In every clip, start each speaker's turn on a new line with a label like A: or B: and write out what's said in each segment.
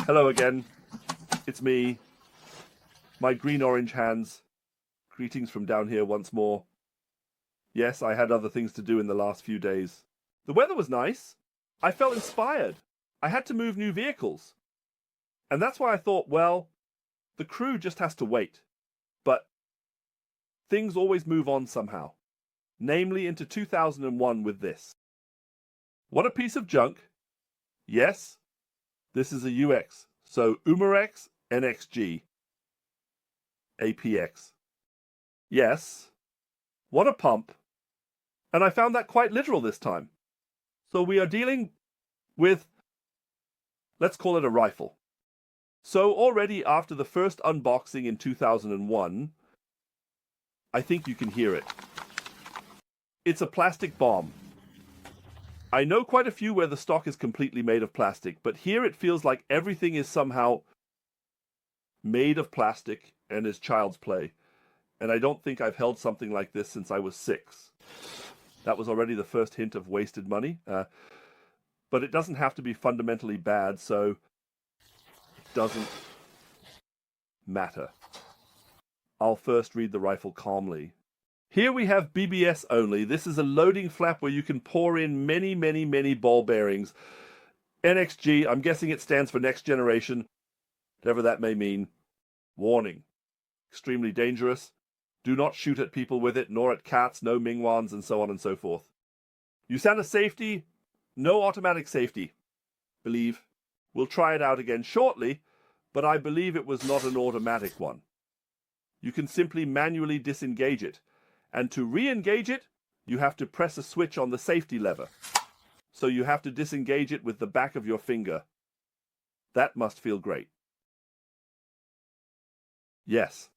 A: Hello again. It's me, my green-orange hands. Greetings from down here once more. Yes, I had other things to do in the last few days. The weather was nice. I felt inspired. I had to move new vehicles. And that's why I thought, well, the crew just has to wait. But things always move on somehow. Namely into 2001 with this. What a piece of junk. Yes, this is a UX. So Umarex NXG APX. Yes, what a pump. And I found that quite literal this time. So we are dealing with, let's call it a rifle. So already after the first unboxing in 2001, I think you can hear it. It's a plastic bomb. I know quite a few where the stock is completely made of plastic, but here it feels like everything is somehow made of plastic and is child's play. And I don't think I've held something like this since I was 6. That was already the first hint of wasted money. But it doesn't have to be fundamentally bad, so it doesn't matter. I'll first read the rifle calmly. Here we have BBS only. This is a loading flap where you can pour in many ball bearings. NXG, I'm guessing it stands for next generation, whatever that may mean. Warning. Extremely dangerous. Do not shoot at people with it, nor at cats, no Mingwans, and so on and so forth. USANA safety, no automatic safety. Believe. We'll try it out again shortly, but I believe it was not an automatic one. You can simply manually disengage it. And to re-engage it, you have to press a switch on the safety lever. So you have to disengage it with the back of your finger. That must feel great. Yes.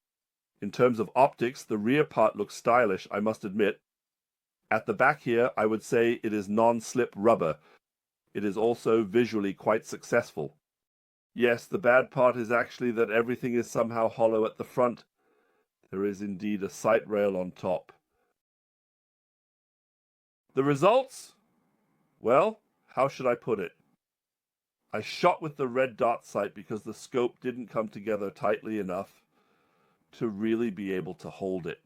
A: In terms of optics, the rear part looks stylish, I must admit. At the back here, I would say it is non-slip rubber. It is also visually quite successful. Yes, the bad part is actually that everything is somehow hollow at the front. There is indeed a sight rail on top. The results? Well, how should I put it? I shot with the red dot sight because the scope didn't come together tightly enough to really be able to hold it.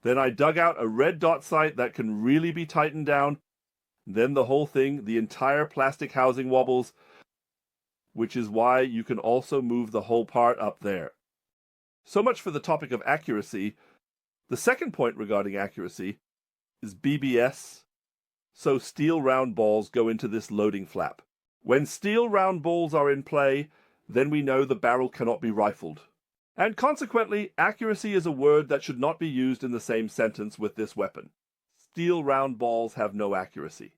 A: Then I dug out a red dot sight that can really be tightened down. Then the whole thing, the entire plastic housing wobbles, which is why you can also move the whole part up there. So much for the topic of accuracy. The second point regarding accuracy is BBS. So steel round balls go into this loading flap. When steel round balls are in play, then we know the barrel cannot be rifled. And consequently, accuracy is a word that should not be used in the same sentence with this weapon. Steel round balls have no accuracy.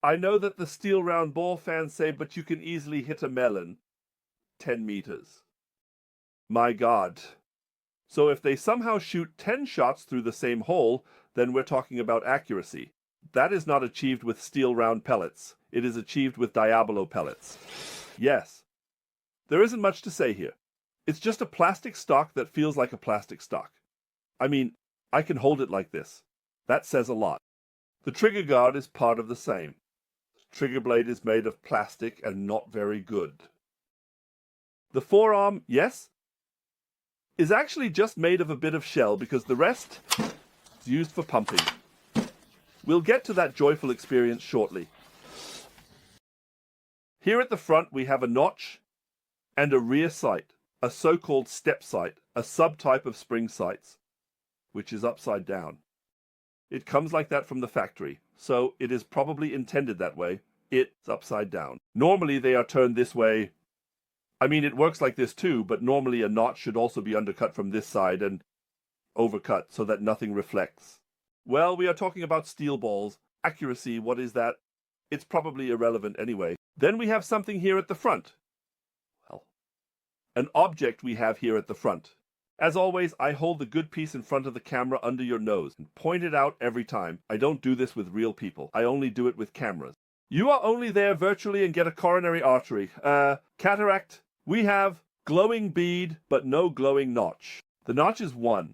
A: I know that the steel round ball fans say, but you can easily hit a melon 10 meters. My God. So if they somehow shoot 10 shots through the same hole, then we're talking about accuracy. That is not achieved with steel round pellets. It is achieved with Diablo pellets. Yes. There isn't much to say here. It's just a plastic stock that feels like a plastic stock. I mean, I can hold it like this. That says a lot. The trigger guard is part of the same. The trigger blade is made of plastic and not very good. The forearm, yes, is actually just made of a bit of shell because the rest is used for pumping. We'll get to that joyful experience shortly. Here at the front we have a notch and a rear sight, a so-called step sight, a subtype of spring sights, which is upside down. It comes like that from the factory, so it is probably intended that way. It's upside down. Normally they are turned this way. I mean, it works like this too, but normally a notch should also be undercut from this side and overcut so that nothing reflects. Well, we are talking about steel balls. Accuracy, what is that? It's probably irrelevant anyway. Then we have something here at the front. Well, an object we have here at the front. As always, I hold the good piece in front of the camera under your nose and point it out every time. I don't do this with real people. I only do it with cameras. You are only there virtually and get a coronary artery. Cataract. We have glowing bead, but no glowing notch. The notch is 1.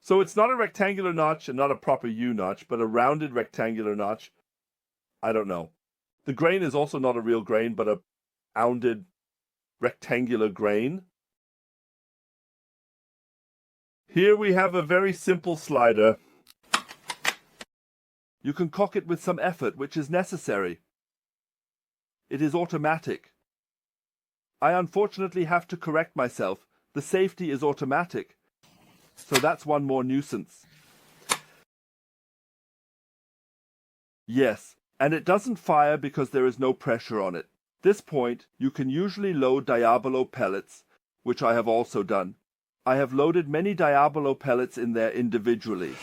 A: So it's not a rectangular notch and not a proper U notch, but a rounded rectangular notch. I don't know. The grain is also not a real grain, but a rounded rectangular grain. Here we have a very simple slider. You can cock it with some effort, which is necessary. It is automatic. I unfortunately have to correct myself. The safety is automatic. So that's one more nuisance. Yes, and it doesn't fire because there is no pressure on it. At this point, you can usually load Diabolo pellets, which I have also done. I have loaded many Diabolo pellets in there individually.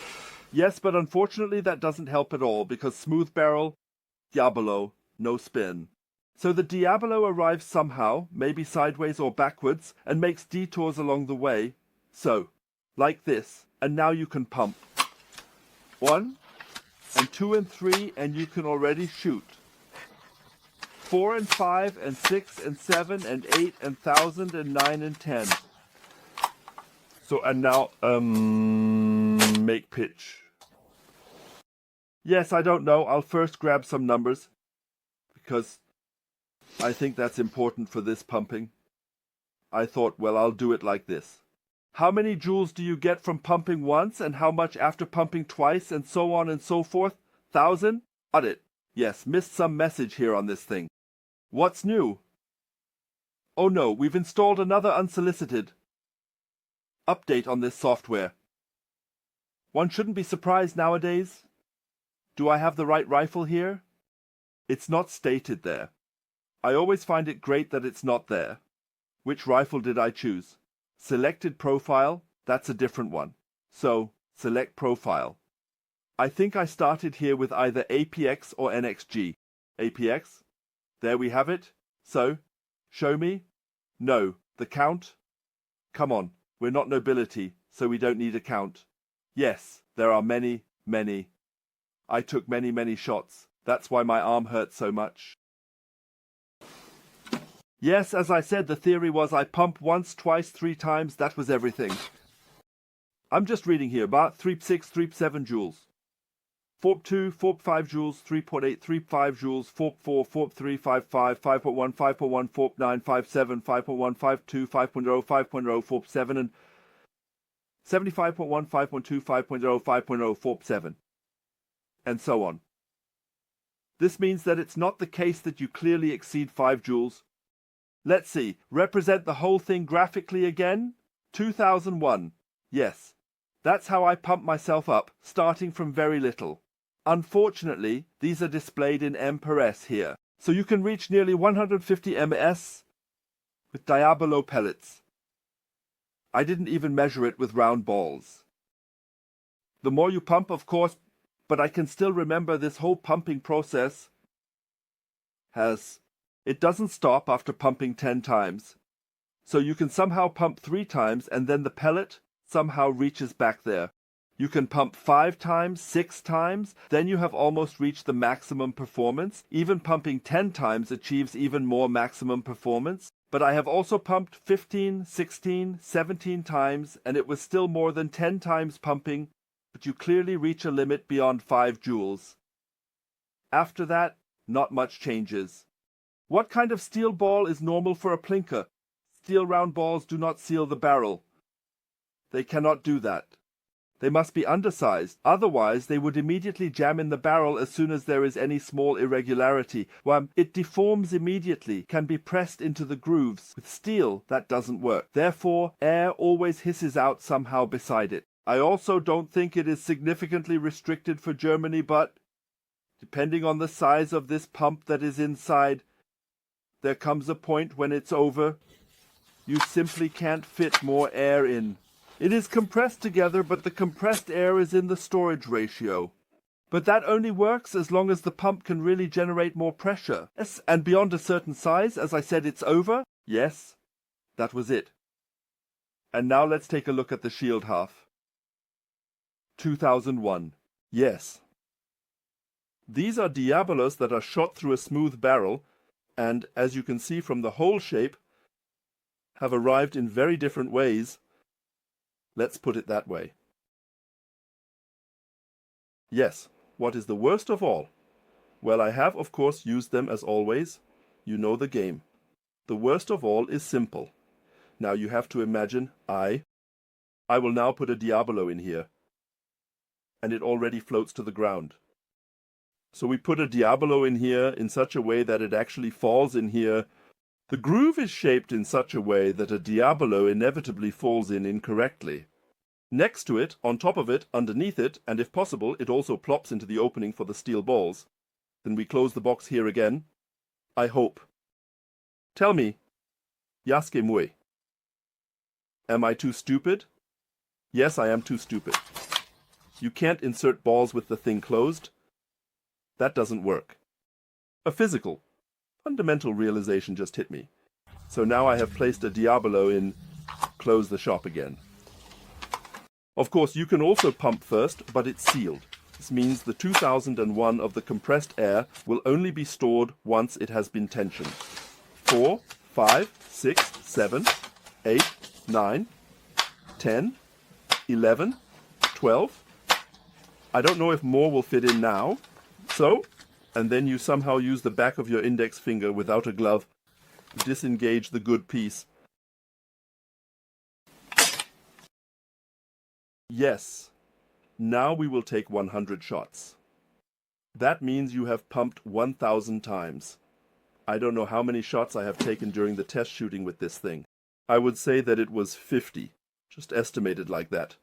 A: Yes, but unfortunately that doesn't help at all because smooth barrel, Diabolo, no spin. So the Diabolo arrives somehow, maybe sideways or backwards, and makes detours along the way. So, like this, and now you can pump. 1, and 2 and 3, and you can already shoot. 4 and 5 and 6 and 7 and 8 and 1,000 and 9 and 10. So, and now, make pitch. Yes, I don't know. I'll first grab some numbers because I think that's important for this pumping. I thought, well, I'll do it like this. How many joules do you get from pumping once and how much after pumping twice and so on and so forth? 1,000? Got it. Yes, missed some message here on this thing. What's new? Oh no, we've installed another unsolicited update on this software. One shouldn't be surprised nowadays. Do I have the right rifle here? It's not stated there. I always find it great that it's not there. Which rifle did I choose? Selected profile, that's a different one. So, select profile. I think I started here with either APX or NXG. APX? There we have it. So, show me? No. The count? Come on, we're not nobility, so we don't need a count. Yes, there are many, many. I took many, many shots. That's why my arm hurts so much. Yes, as I said, the theory was I pump once, twice, 3 times, that was everything. I'm just reading here, about 3.6, 3.7 joules. 4.2, 4.5 joules, 3.8, 3.5 joules, 4.4, 4.3, 5.5, 5.1, 5.1, 4.9, 5.7, 5.1, 5.2, 5.0, 5.0, 4.7, and 75.1, 5.2, 5.0, 5.0, 4.7, and so on. This means that it's not the case that you clearly exceed 5 joules. Let's see, represent the whole thing graphically again? 2001. Yes, that's how I pump myself up, starting from very little. Unfortunately, these are displayed in M per S here, so you can reach nearly 150 ms with Diabolo pellets. I didn't even measure it with round balls. The more you pump, of course, but I can still remember this whole pumping process it doesn't stop after pumping 10 times. So you can somehow pump 3 times and then the pellet somehow reaches back there. You can pump 5 times, 6 times, then you have almost reached the maximum performance. Even pumping 10 times achieves even more maximum performance. But I have also pumped 15, 16, 17 times and it was still more than 10 times pumping, but you clearly reach a limit beyond 5 joules. After that, not much changes. What kind of steel ball is normal for a plinker? Steel round balls do not seal the barrel. They cannot do that. They must be undersized, otherwise they would immediately jam in the barrel as soon as there is any small irregularity. It deforms immediately, can be pressed into the grooves. With steel, that doesn't work. Therefore, air always hisses out somehow beside it. I also don't think it is significantly restricted for Germany, but depending on the size of this pump that is inside, there comes a point when it's over. You simply can't fit more air in. It is compressed together, but the compressed air is in the storage ratio. But that only works as long as the pump can really generate more pressure. Yes, and beyond a certain size, as I said, it's over. Yes, that was it. And now let's take a look at the shield half. 2001. Yes. These are Diabolos that are shot through a smooth barrel, and as you can see from the hole shape, have arrived in very different ways. Let's put it that way. Yes, what is the worst of all? Well, I have, of course, used them as always. You know the game. The worst of all is simple. Now you have to imagine I will now put a Diabolo in here. And it already floats to the ground. So we put a Diabolo in here in such a way that it actually falls in here. The groove is shaped in such a way that a Diabolo inevitably falls in incorrectly. Next to it, on top of it, underneath it, and if possible, it also plops into the opening for the steel balls. Then we close the box here again. I hope. Tell me, Yaske Mui. Am I too stupid? Yes, I am too stupid. You can't insert balls with the thing closed. That doesn't work. A physical, fundamental realization just hit me. So now I have placed a Diabolo in close the shop again. Of course, you can also pump first, but it's sealed. This means the 2001 of the compressed air will only be stored once it has been tensioned. 4, 5, 6, 7, 8, 9, 10, 11, 12. I don't know if more will fit in now. So, and then you somehow use the back of your index finger without a glove to disengage the good piece. Yes, now we will take 100 shots. That means you have pumped 1,000 times. I don't know how many shots I have taken during the test shooting with this thing. I would say that it was 50, just estimated like that.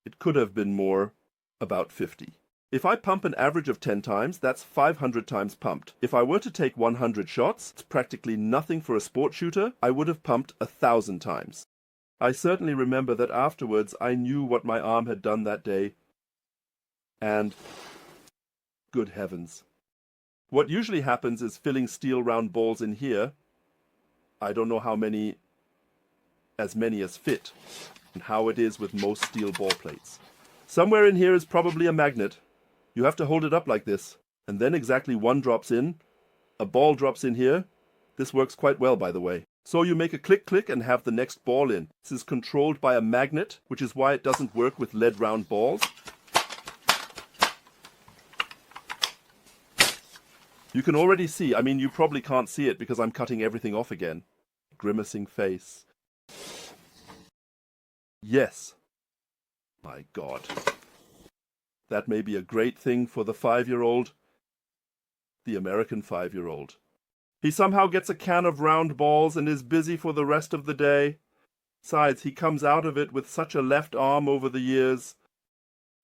A: It could have been more, about 50. If I pump an average of 10 times, that's 500 times pumped. If I were to take 100 shots, it's practically nothing for a sport shooter, I would have pumped 1,000 times. I certainly remember that afterwards I knew what my arm had done that day. And good heavens. What usually happens is filling steel round balls in here. I don't know how many, as many as fit, and how it is with most steel ball plates. Somewhere in here is probably a magnet. You have to hold it up like this, and then exactly one drops in. A ball drops in here. This works quite well, by the way. So you make a click-click and have the next ball in. This is controlled by a magnet, which is why it doesn't work with lead round balls. You can already see, I mean, you probably can't see it because I'm cutting everything off again. Grimacing face. Yes. My God. That may be a great thing for the 5-year-old. The American 5-year-old. He somehow gets a can of round balls and is busy for the rest of the day. Besides, he comes out of it with such a left arm over the years.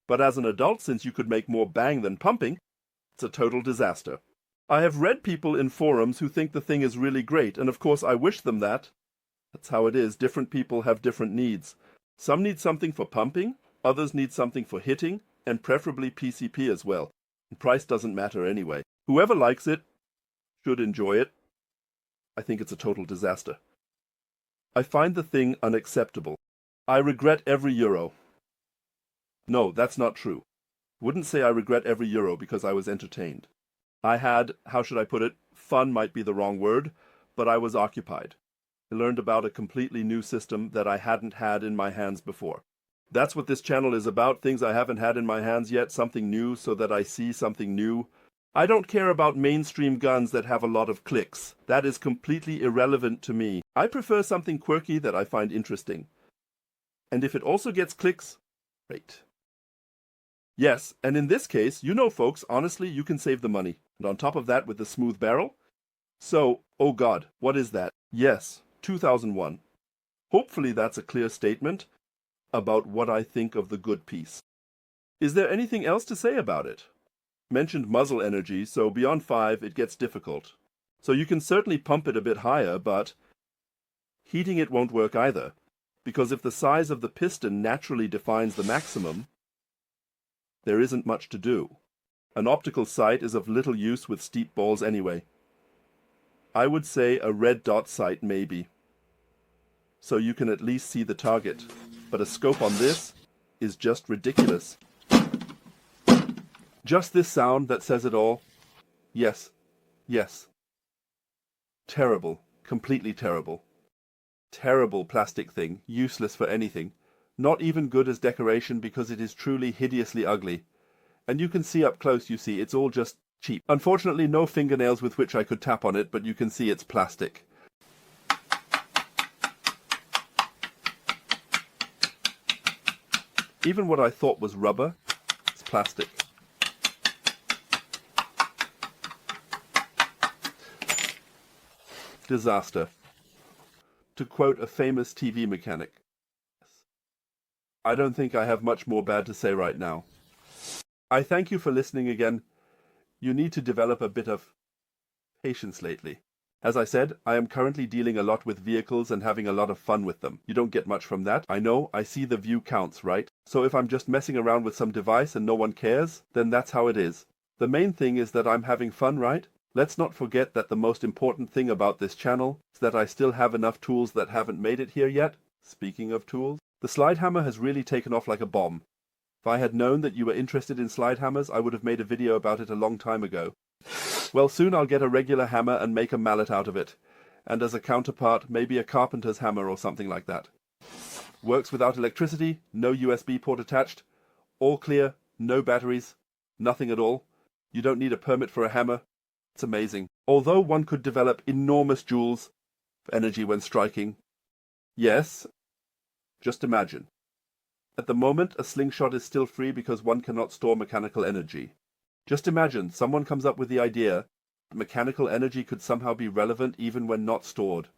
A: But as an adult, since you could make more bang than pumping, it's a total disaster. I have read people in forums who think the thing is really great, and of course I wish them that. That's how it is. Different people have different needs. Some need something for pumping, others need something for hitting, and preferably PCP as well. And price doesn't matter anyway. Whoever likes it should enjoy it. I think it's a total disaster. I find the thing unacceptable. I regret every euro. No, that's not true. Wouldn't say I regret every euro because I was entertained. I had, how should I put it, fun might be the wrong word, but I was occupied. I learned about a completely new system that I hadn't had in my hands before. That's what this channel is about, things I haven't had in my hands yet, something new so that I see something new. I don't care about mainstream guns that have a lot of clicks. That is completely irrelevant to me. I prefer something quirky that I find interesting. And if it also gets clicks, great. Yes, and in this case, you know folks, honestly, you can save the money. And on top of that with the smooth barrel. So, oh God, what is that? Yes, 2001. Hopefully that's a clear statement about what I think of the good piece. Is there anything else to say about it? Mentioned muzzle energy, so beyond 5 it gets difficult. So you can certainly pump it a bit higher, but heating it won't work either, because if the size of the piston naturally defines the maximum, there isn't much to do. An optical sight is of little use with steep balls anyway. I would say a red dot sight maybe, so you can at least see the target, but a scope on this is just ridiculous. Just this sound that says it all. Yes. Yes. Terrible. Completely terrible. Terrible plastic thing, useless for anything. Not even good as decoration because it is truly hideously ugly. And you can see up close, you see, it's all just cheap. Unfortunately, no fingernails with which I could tap on it, but you can see it's plastic. Even what I thought was rubber is plastic. Disaster. To quote a famous TV mechanic. I don't think I have much more bad to say right now. I thank you for listening again. You need to develop a bit of patience lately. As I said, I am currently dealing a lot with vehicles and having a lot of fun with them. You don't get much from that. I know, I see the view counts, right? So if I'm just messing around with some device and no one cares, then that's how it is. The main thing is that I'm having fun, right? Let's not forget that the most important thing about this channel is that I still have enough tools that haven't made it here yet. Speaking of tools, the slide hammer has really taken off like a bomb. If I had known that you were interested in slide hammers, I would have made a video about it a long time ago. Well, soon I'll get a regular hammer and make a mallet out of it. And as a counterpart, maybe a carpenter's hammer or something like that. Works without electricity, no USB port attached, all clear, no batteries, nothing at all. You don't need a permit for a hammer. It's amazing. Although one could develop enormous joules of energy when striking. Yes, just imagine. At the moment, a slingshot is still free because one cannot store mechanical energy. Just imagine someone comes up with the idea that mechanical energy could somehow be relevant even when not stored.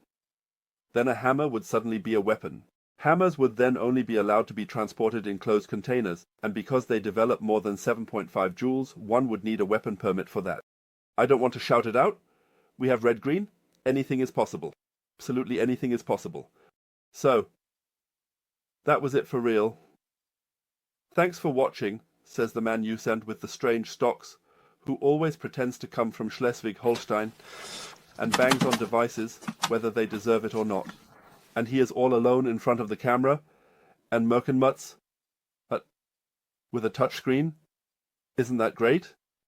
A: Then a hammer would suddenly be a weapon. Hammers would then only be allowed to be transported in closed containers, and because they develop more than 7.5 joules, one would need a weapon permit for that. I don't want to shout it out. We have red-green. Anything is possible. Absolutely anything is possible. So, that was it for real. Thanks for watching, says the man you sent with the strange stocks, who always pretends to come from Schleswig-Holstein and bangs on devices whether they deserve it or not. And he is all alone in front of the camera, and Merkenmutz, with a touchscreen. Isn't that great?